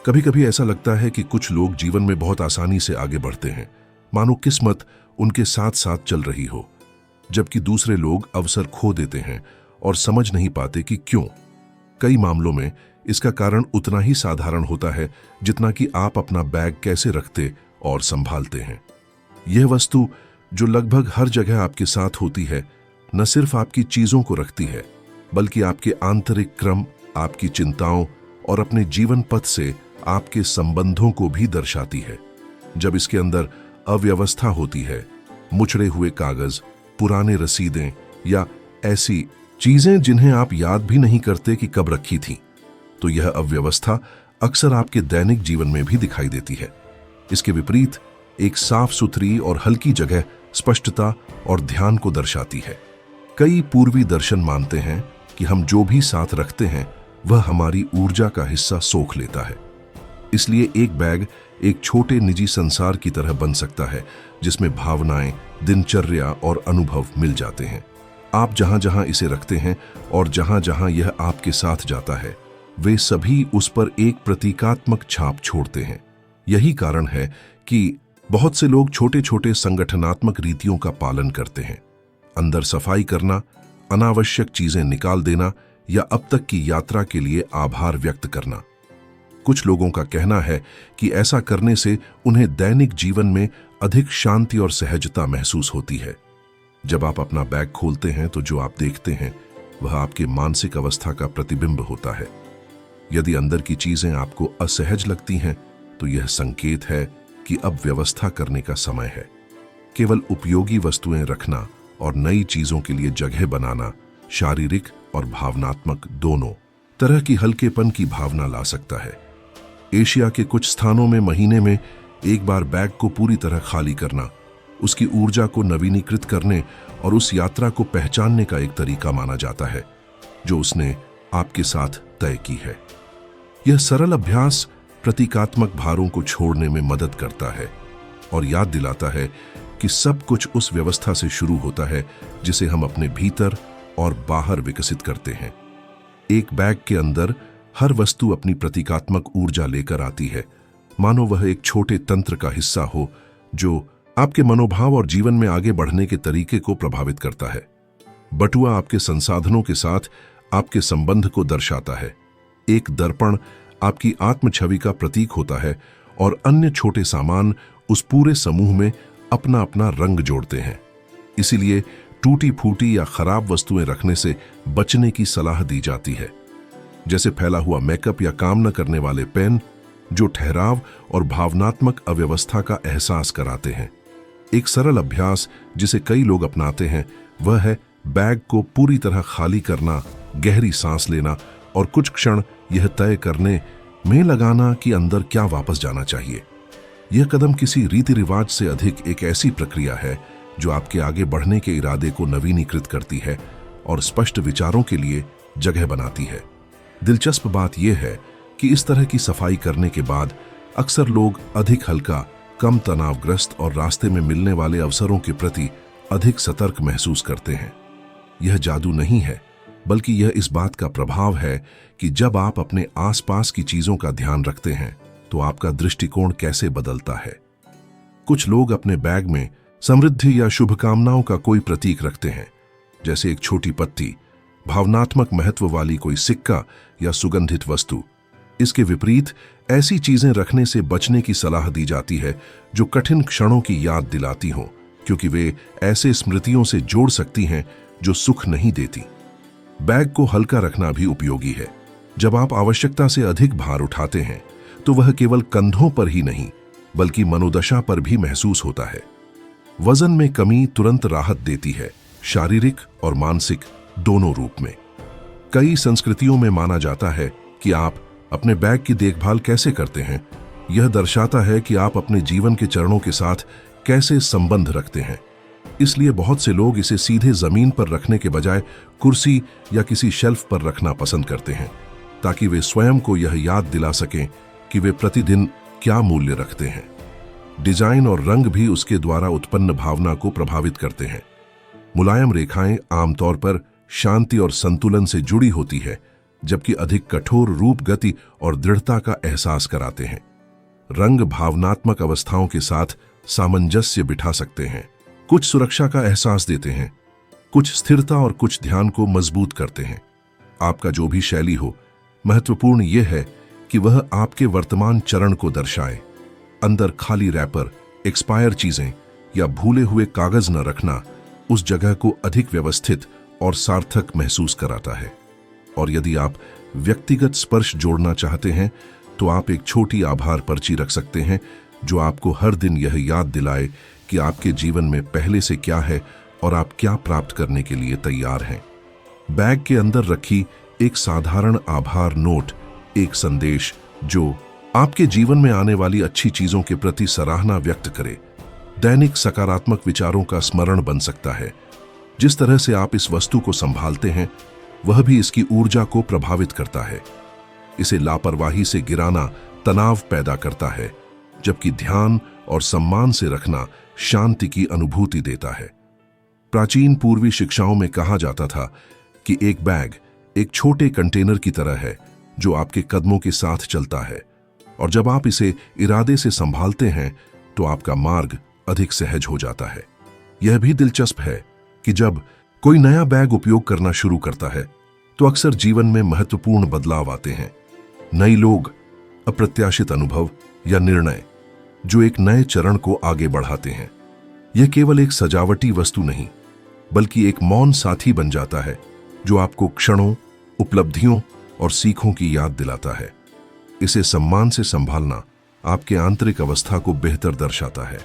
कभी कभी ऐसा लगता है कि कुछ लोग जीवन में बहुत आसानी से आगे बढ़ते हैं, मानो किस्मत उनके साथ साथ चल रही हो, जबकि दूसरे लोग अवसर खो देते हैं और समझ नहीं पाते कि क्यों। कई मामलों में इसका कारण उतना ही साधारण होता है जितना कि आप अपना बैग कैसे रखते और संभालते हैं। यह वस्तु जो लगभग हर जगह आपके साथ होती है, न सिर्फ आपकी चीजों को रखती है, बल्कि आपके आंतरिक क्रम, आपकी चिंताओं और अपने जीवन पथ से आपके संबंधों को भी दर्शाती है। जब इसके अंदर अव्यवस्था होती है, मुचड़े हुए कागज, पुराने रसीदें या ऐसी चीजें जिन्हें आप याद भी नहीं करते कि कब रखी थी, तो यह अव्यवस्था अक्सर आपके दैनिक जीवन में भी दिखाई देती है। इसके विपरीत एक साफ सुथरी और हल्की जगह स्पष्टता और ध्यान को दर्शाती है। कई पूर्वी दर्शन मानते हैं कि हम जो भी साथ रखते हैं वह हमारी ऊर्जा का हिस्सा सोख लेता है। इसलिए एक बैग एक छोटे निजी संसार की तरह बन सकता है, जिसमें भावनाएं, दिनचर्या और अनुभव मिल जाते हैं। आप जहां जहां इसे रखते हैं और जहां जहां यह आपके साथ जाता है, वे सभी उस पर एक प्रतीकात्मक छाप छोड़ते हैं। यही कारण है कि बहुत से लोग छोटे छोटे संगठनात्मक रीतियों का पालन करते हैं। अंदर सफाई करना, अनावश्यक चीजें निकाल देना या अब तक की यात्रा के लिए आभार व्यक्त करना। कुछ लोगों का कहना है कि ऐसा करने से उन्हें दैनिक जीवन में अधिक शांति और सहजता महसूस होती है। जब आप अपना बैग खोलते हैं तो जो आप देखते हैं वह आपके मानसिक अवस्था का प्रतिबिंब होता है। यदि अंदर की चीजें आपको असहज लगती हैं तो यह संकेत है कि अब व्यवस्था करने का समय है। केवल उपयोगी वस्तुएं रखना और नई चीजों के लिए जगह बनाना शारीरिक और भावनात्मक दोनों तरह की हल्केपन की भावना ला सकता है। एशिया के कुछ स्थानों में महीने में एक बार बैग को पूरी तरह खाली करना उसकी ऊर्जा को नवीनीकृत करने और उस यात्रा को पहचानने का एक तरीका माना जाता है जो उसने आपके साथ तय की है। यह सरल अभ्यास प्रतीकात्मक भारों को छोड़ने में मदद करता है और याद दिलाता है कि सब कुछ उस व्यवस्था से शुरू होता है जिसे हम अपने भीतर और बाहर विकसित करते हैं। एक बैग के अंदर हर वस्तु अपनी प्रतीकात्मक ऊर्जा लेकर आती है, मानो वह एक छोटे तंत्र का हिस्सा हो जो आपके मनोभाव और जीवन में आगे बढ़ने के तरीके को प्रभावित करता है। बटुआ आपके संसाधनों के साथ आपके संबंध को दर्शाता है। एक दर्पण आपकी आत्म छवि का प्रतीक होता है और अन्य छोटे सामान उस पूरे समूह में अपना अपना रंग जोड़ते हैं। इसीलिए टूटी फूटी या खराब वस्तुएं रखने से बचने की सलाह दी जाती है, जैसे फैला हुआ मेकअप या काम न करने वाले पेन जो ठहराव और भावनात्मक अव्यवस्था का एहसास कराते हैं। एक सरल अभ्यास जिसे कई लोग अपनाते हैं वह है बैग को पूरी तरह खाली करना, गहरी सांस लेना और कुछ क्षण यह तय करने में लगाना कि अंदर क्या वापस जाना चाहिए। यह कदम किसी रीति रिवाज से अधिक एक ऐसी प्रक्रिया है जो आपके आगे बढ़ने के इरादे को नवीनीकृत करती है और स्पष्ट विचारों के लिए जगह बनाती है। दिलचस्प बात यह है कि इस तरह की सफाई करने के बाद अक्सर लोग अधिक हल्का, कम तनावग्रस्त और रास्ते में मिलने वाले अवसरों के प्रति अधिक सतर्क महसूस करते हैं। यह जादू नहीं है, बल्कि यह इस बात का प्रभाव है कि जब आप अपने आसपास की चीजों का ध्यान रखते हैं तो आपका दृष्टिकोण कैसे बदलता है। कुछ लोग अपने बैग में समृद्धि या शुभकामनाओं का कोई प्रतीक रखते हैं, जैसे एक छोटी पत्ती, भावनात्मक महत्व वाली कोई सिक्का या सुगंधित वस्तु। इसके विपरीत ऐसी चीजें रखने से बचने की सलाह दी जाती है जो कठिन क्षणों की याद दिलाती हों, क्योंकि वे ऐसे स्मृतियों से जोड़ सकती हैं जो सुख नहीं देती। बैग को हल्का रखना भी उपयोगी है। जब आप आवश्यकता से अधिक भार उठाते हैं तो वह केवल कंधों पर ही नहीं बल्कि मनोदशा पर भी महसूस होता है। वजन में कमी तुरंत राहत देती है, शारीरिक और मानसिक दोनों रूप में। कई संस्कृतियों में माना जाता है कि आप अपने बैग की देखभाल कैसे करते हैं। यह दर्शाता है कि आप अपने जीवन के चरणों के साथ कैसे संबंध रखते हैं। इसलिए बहुत से लोग इसे सीधे जमीन पर रखने के बजाय कुर्सी या किसी शेल्फ पर रखना पसंद करते हैं, ताकि वे स्वयं को यह याद दिला सकें कि वे प्रतिदिन क्या मूल्य रखते हैं। डिजाइन और रंग भी उसके द्वारा उत्पन्न भावना को प्रभावित करते हैं। मुलायम रेखाएं आमतौर पर शांति और संतुलन से जुड़ी होती है, जबकि अधिक कठोर रूप गति और दृढ़ता का एहसास कराते हैं। रंग भावनात्मक अवस्थाओं के साथ सामंजस्य बिठा सकते हैं, कुछ सुरक्षा का एहसास देते हैं, कुछ स्थिरता और कुछ ध्यान को मजबूत करते हैं। आपका जो भी शैली हो, महत्वपूर्ण यह है कि वह आपके वर्तमान चरण को दर्शाए। अंदर खाली रैपर, एक्सपायर चीजें या भूले हुए कागज न रखना उस जगह को अधिक व्यवस्थित और सार्थक महसूस कराता है। और यदि आप व्यक्तिगत स्पर्श जोड़ना चाहते हैं तो आप एक छोटी आभार पर्ची रख सकते हैं जो आपको हर दिन यह याद दिलाए कि आपके जीवन में पहले से क्या है और आप क्या प्राप्त करने के लिए तैयार हैं। बैग के अंदर रखी एक साधारण आभार नोट एक संदेश जो आपके जीवन में आने वाली अच्छी चीजों के प्रति सराहना व्यक्त करे, दैनिक सकारात्मक विचारों का स्मरण बन सकता है। जिस तरह से आप इस वस्तु को संभालते हैं वह भी इसकी ऊर्जा को प्रभावित करता है। इसे लापरवाही से गिराना तनाव पैदा करता है, जबकि ध्यान और सम्मान से रखना शांति की अनुभूति देता है। प्राचीन पूर्वी शिक्षाओं में कहा जाता था कि एक बैग एक छोटे कंटेनर की तरह है जो आपके कदमों के साथ चलता है, और जब आप इसे इरादे से संभालते हैं तो आपका मार्ग अधिक सहज हो जाता है। यह भी दिलचस्प है कि जब कोई नया बैग उपयोग करना शुरू करता है तो अक्सर जीवन में महत्वपूर्ण बदलाव आते हैं। नए लोग, अप्रत्याशित अनुभव या निर्णय जो एक नए चरण को आगे बढ़ाते हैं। यह केवल एक सजावटी वस्तु नहीं बल्कि एक मौन साथी बन जाता है जो आपको क्षणों, उपलब्धियों और सीखों की याद दिलाता है। इसे सम्मान से संभालना आपके आंतरिक अवस्था को बेहतर दर्शाता है।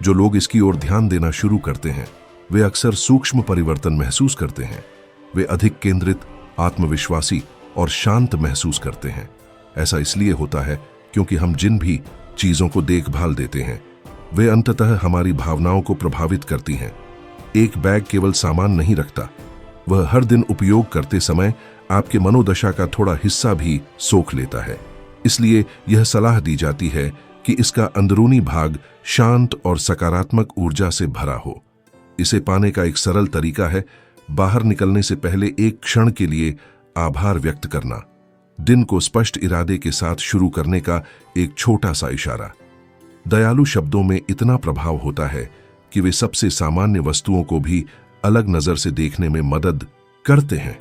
जो लोग इसकी ओर ध्यान देना शुरू करते हैं वे अक्सर सूक्ष्म परिवर्तन महसूस करते हैं। वे अधिक केंद्रित, आत्मविश्वासी और शांत महसूस करते हैं। ऐसा इसलिए होता है क्योंकि हम जिन भी चीजों को देखभाल देते हैं वे अंततः हमारी भावनाओं को प्रभावित करती हैं। एक बैग केवल सामान नहीं रखता, वह हर दिन उपयोग करते समय आपके मनोदशा का थोड़ा हिस्सा भी सोख लेता है। इसलिए यह सलाह दी जाती है कि इसका अंदरूनी भाग शांत और सकारात्मक ऊर्जा से भरा हो। इसे पाने का एक सरल तरीका है बाहर निकलने से पहले एक क्षण के लिए आभार व्यक्त करना। दिन को स्पष्ट इरादे के साथ शुरू करने का एक छोटा सा इशारा। दयालु शब्दों में इतना प्रभाव होता है कि वे सबसे सामान्य वस्तुओं को भी अलग नजर से देखने में मदद करते हैं।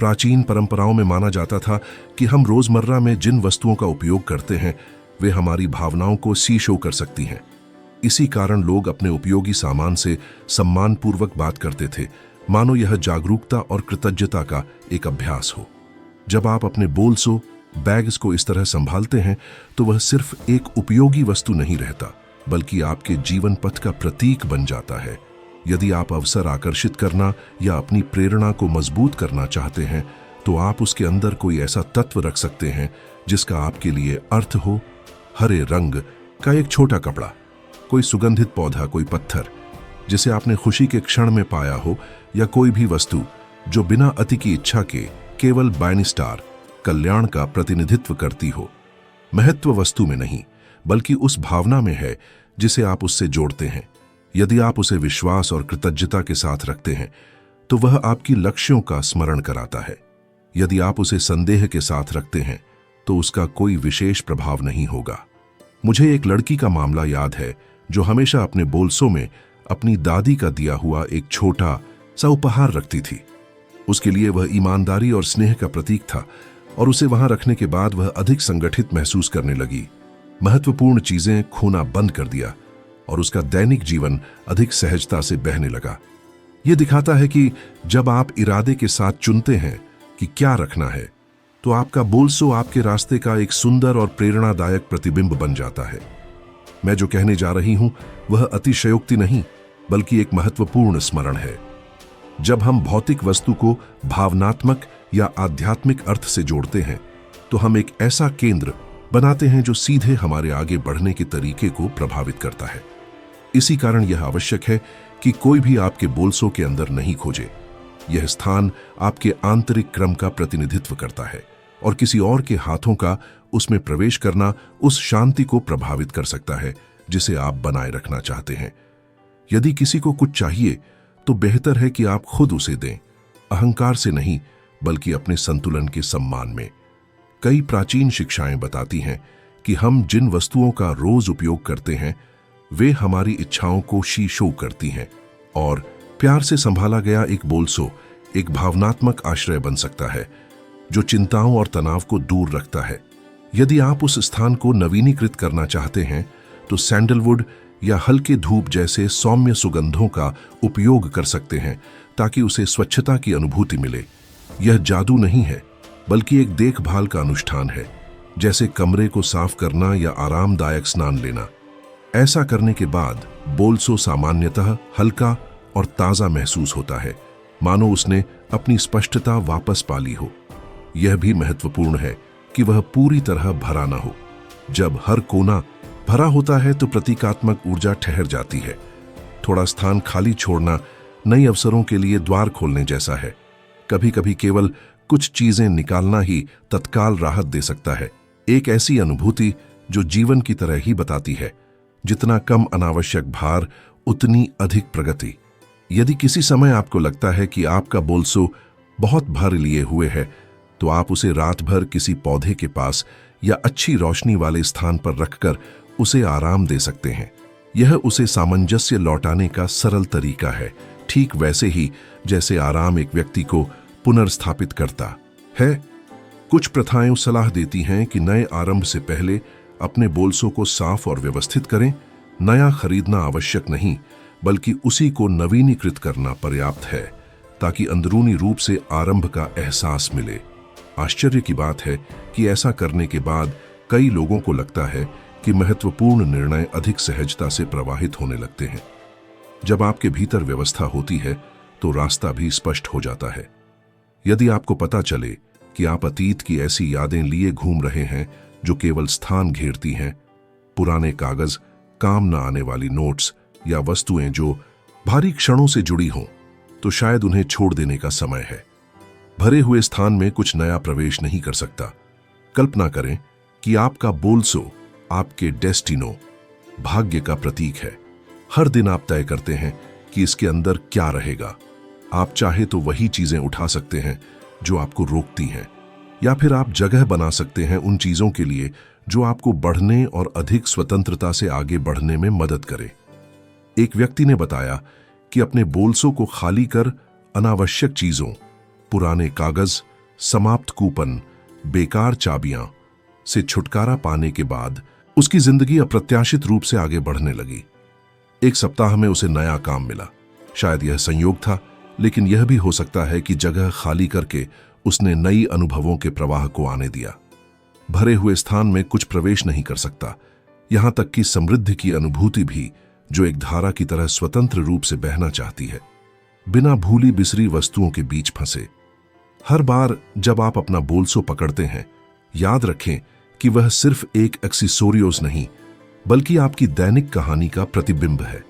प्राचीन परंपराओं में माना जाता था कि हम रोजमर्रा में जिन वस्तुओं का उपयोग करते हैं वे हमारी भावनाओं को सीशो कर सकती हैं। इसी कारण लोग अपने उपयोगी सामान से सम्मानपूर्वक बात करते थे, मानो यह जागरूकता और कृतज्ञता का एक अभ्यास हो। जब आप अपने बोल्सों, बैग्स को इस तरह संभालते हैं तो वह सिर्फ एक उपयोगी वस्तु नहीं रहता बल्कि आपके जीवन पथ का प्रतीक बन जाता है। यदि आप अवसर आकर्षित करना या अपनी प्रेरणा को मजबूत करना चाहते हैं तो आप उसके अंदर कोई ऐसा तत्व रख सकते हैं जिसका आपके लिए अर्थ हो। हरे रंग का एक छोटा कपड़ा, कोई सुगंधित पौधा, कोई पत्थर जिसे आपने खुशी के क्षण में पाया हो, या कोई भी वस्तु जो बिना अति की इच्छा के केवल बाइनिस्टार कल्याण का प्रतिनिधित्व करती हो। महत्व वस्तु में नहीं बल्कि उस भावना में है जिसे आप उससे जोड़ते हैं। यदि आप उसे विश्वास और कृतज्ञता के साथ रखते हैं तो वह आपकी लक्ष्यों का स्मरण कराता है। यदि आप उसे संदेह के साथ रखते हैं तो उसका कोई विशेष प्रभाव नहीं होगा। मुझे एक लड़की का मामला याद है जो हमेशा अपने बोल्सों में अपनी दादी का दिया हुआ एक छोटा सा उपहार रखती थी। उसके लिए वह ईमानदारी और स्नेह का प्रतीक था और उसे वहां रखने के बाद वह अधिक संगठित महसूस करने लगी। महत्वपूर्ण चीजें खोना बंद कर दिया और उसका दैनिक जीवन अधिक सहजता से बहने लगा। यह दिखाता है कि जब आप इरादे के साथ चुनते हैं कि क्या रखना है तो आपका बोल्सो आपके रास्ते का एक सुंदर और प्रेरणादायक प्रतिबिंब बन जाता है। मैं जो कहने जा रही हूं वह अतिशयोक्ति नहीं बल्कि एक महत्वपूर्ण स्मरण है। जब हम भौतिक वस्तु को भावनात्मक या आध्यात्मिक अर्थ से जोड़ते हैं तो हम एक ऐसा केंद्र बनाते हैं जो सीधे हमारे आगे बढ़ने के तरीके को प्रभावित करता है। इसी कारण यह आवश्यक है कि कोई भी आपके बोल्सों के अंदर नहीं खोजे। यह स्थान आपके आंतरिक क्रम का प्रतिनिधित्व करता है और किसी और के हाथों का उसमें प्रवेश करना उस शांति को प्रभावित कर सकता है जिसे आप बनाए रखना चाहते हैं। यदि किसी को कुछ चाहिए तो बेहतर है कि आप खुद उसे दें, अहंकार से नहीं बल्कि अपने संतुलन के सम्मान में। कई प्राचीन शिक्षाएं बताती हैं कि हम जिन वस्तुओं का रोज उपयोग करते हैं वे हमारी इच्छाओं को शीशो करती हैं, और प्यार से संभाला गया एक बोलसो एक भावनात्मक आश्रय बन सकता है जो चिंताओं और तनाव को दूर रखता है। यदि आप उस स्थान को नवीनीकृत करना चाहते हैं तो सैंडलवुड या हल्के धूप जैसे सौम्य सुगंधों का उपयोग कर सकते हैं ताकि उसे स्वच्छता की अनुभूति मिले। यह जादू नहीं है, बल्कि एक देखभाल का अनुष्ठान है, जैसे कमरे को साफ करना या आरामदायक स्नान लेना। ऐसा करने के बाद बोलसो सामान्यतः हल्का और ताज़ा महसूस होता है, मानो उसने अपनी स्पष्टता वापस पा ली हो। यह भी महत्वपूर्ण है कि वह पूरी तरह भरा ना हो। जब हर कोना भरा होता है तो प्रतीकात्मक ऊर्जा ठहर जाती है। थोड़ा स्थान खाली छोड़ना नए अवसरों के लिए द्वार खोलने जैसा है। कभी कभी केवल कुछ चीजें निकालना ही तत्काल राहत दे सकता है, एक ऐसी अनुभूति जो जीवन की तरह ही बताती है, जितना कम अनावश्यक भार उतनी अधिक प्रगति। यदि किसी समय आपको लगता है कि आपका बोलसो बहुत भर लिए हुए है, तो आप उसे रात भर किसी पौधे के पास या अच्छी रोशनी वाले स्थान पर रखकर उसे आराम दे सकते हैं। यह उसे सामंजस्य लौटाने का सरल तरीका है, ठीक वैसे ही जैसे आराम एक व्यक्ति को पुनर्स्थापित करता है। कुछ प्रथाएं सलाह देती हैं कि नए आरंभ से पहले अपने बोलसों को साफ और व्यवस्थित करें। नया खरीदना आवश्यक नहीं, बल्कि उसी को नवीनीकृत करना पर्याप्त है ताकि अंदरूनी रूप से आरंभ का एहसास मिले। आश्चर्य की बात है कि ऐसा करने के बाद कई लोगों को लगता है कि महत्वपूर्ण निर्णय अधिक सहजता से प्रवाहित होने लगते हैं। जब आपके भीतर व्यवस्था होती है तो रास्ता भी स्पष्ट हो जाता है। यदि आपको पता चले कि आप अतीत की ऐसी यादें लिए घूम रहे हैं जो केवल स्थान घेरती हैं, पुराने कागज, काम न आने वाली नोट्स या वस्तुएं जो भारी क्षणों से जुड़ी हों, तो शायद उन्हें छोड़ देने का समय है। भरे हुए स्थान में कुछ नया प्रवेश नहीं कर सकता। कल्पना करें कि आपका बोलसो आपके डेस्टिनो, भाग्य का प्रतीक है। हर दिन आप तय करते हैं कि इसके अंदर क्या रहेगा। आप चाहे तो वही चीजें उठा सकते हैं जो आपको रोकती हैं, या फिर आप जगह बना सकते हैं उन चीजों के लिए जो आपको बढ़ने और अधिक स्वतंत्रता से आगे बढ़ने में मदद करे। एक व्यक्ति ने बताया कि अपने बोलसों को खाली कर अनावश्यक चीजों, पुराने कागज, समाप्त कूपन, बेकार चाबियां से छुटकारा पाने के बाद उसकी जिंदगी अप्रत्याशित रूप से आगे बढ़ने लगी। एक सप्ताह में उसे नया काम मिला। शायद यह संयोग था, लेकिन यह भी हो सकता है कि जगह खाली करके उसने नई अनुभवों के प्रवाह को आने दिया। भरे हुए स्थान में कुछ प्रवेश नहीं कर सकता, यहां तक कि समृद्धि की अनुभूति भी, जो एक धारा की तरह स्वतंत्र रूप से बहना चाहती है, बिना भूली बिसरी वस्तुओं के बीच फंसे। हर बार जब आप अपना बोलसो पकड़ते हैं, याद रखें कि वह सिर्फ एक एक्सेसोरियोज नहीं, बल्कि आपकी दैनिक कहानी का प्रतिबिंब है।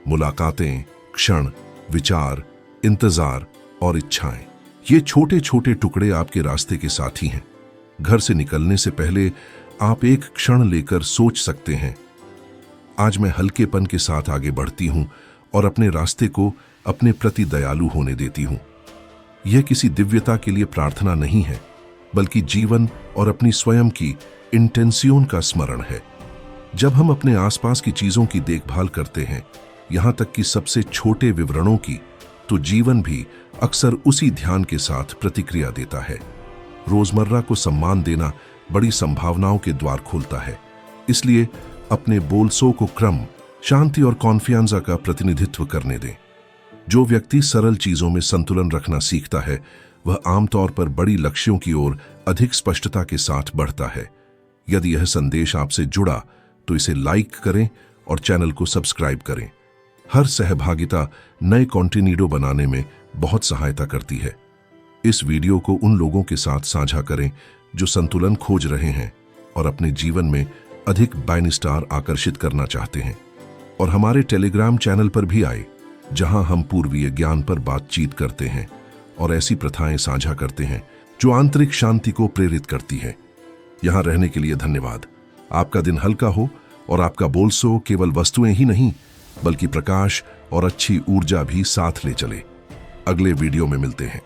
मुलाकातें, क्षण, विचार, इंतजार और इच्छाएं, ये छोटे छोटे टुकड़े आपके रास्ते के साथी हैं। घर से निकलने से पहले आप एक क्षण लेकर सोच सकते हैं, आज मैं हल्केपन के साथ आगे बढ़ती हूं और अपने रास्ते को अपने प्रति दयालु होने देती हूं। यह किसी दिव्यता के लिए प्रार्थना नहीं है, बल्कि जीवन और अपनी स्वयं की इंटेंसियोन का स्मरण है। जब हम अपने आसपास की चीजों की देखभाल करते हैं, यहां तक कि सबसे छोटे विवरणों की, तो जीवन भी अक्सर उसी ध्यान के साथ प्रतिक्रिया देता है। रोजमर्रा को सम्मान देना बड़ी संभावनाओं के द्वार खोलता है। इसलिए अपने बोलसों को क्रम, शांति और कॉन्फिडेंस का प्रतिनिधित्व करने दें। जो व्यक्ति सरल चीजों में संतुलन रखना सीखता है, वह आमतौर पर बड़ी लक्ष्यों की ओर अधिक स्पष्टता के साथ बढ़ता है। यदि यह संदेश आपसे जुड़ा तो इसे लाइक करें और चैनल को सब्सक्राइब करें। हर सहभागिता नए कंटेंट बनाने में बहुत सहायता करती है। इस वीडियो को उन लोगों के साथ साझा करें जो संतुलन खोज रहे हैं और अपने जीवन में अधिक बाइनस्टार आकर्षित करना चाहते हैं। और हमारे टेलीग्राम चैनल पर भी आए, जहां हम पूर्वीय ज्ञान पर बातचीत करते हैं और ऐसी प्रथाएं साझा करते हैं जो आंतरिक शांति को प्रेरित करती हैं। यहां रहने के लिए धन्यवाद। आपका दिन हल्का हो और आपका बोलसो केवल वस्तुएं ही नहीं, बल्कि प्रकाश और अच्छी ऊर्जा भी साथ ले चले। अगले वीडियो में मिलते हैं।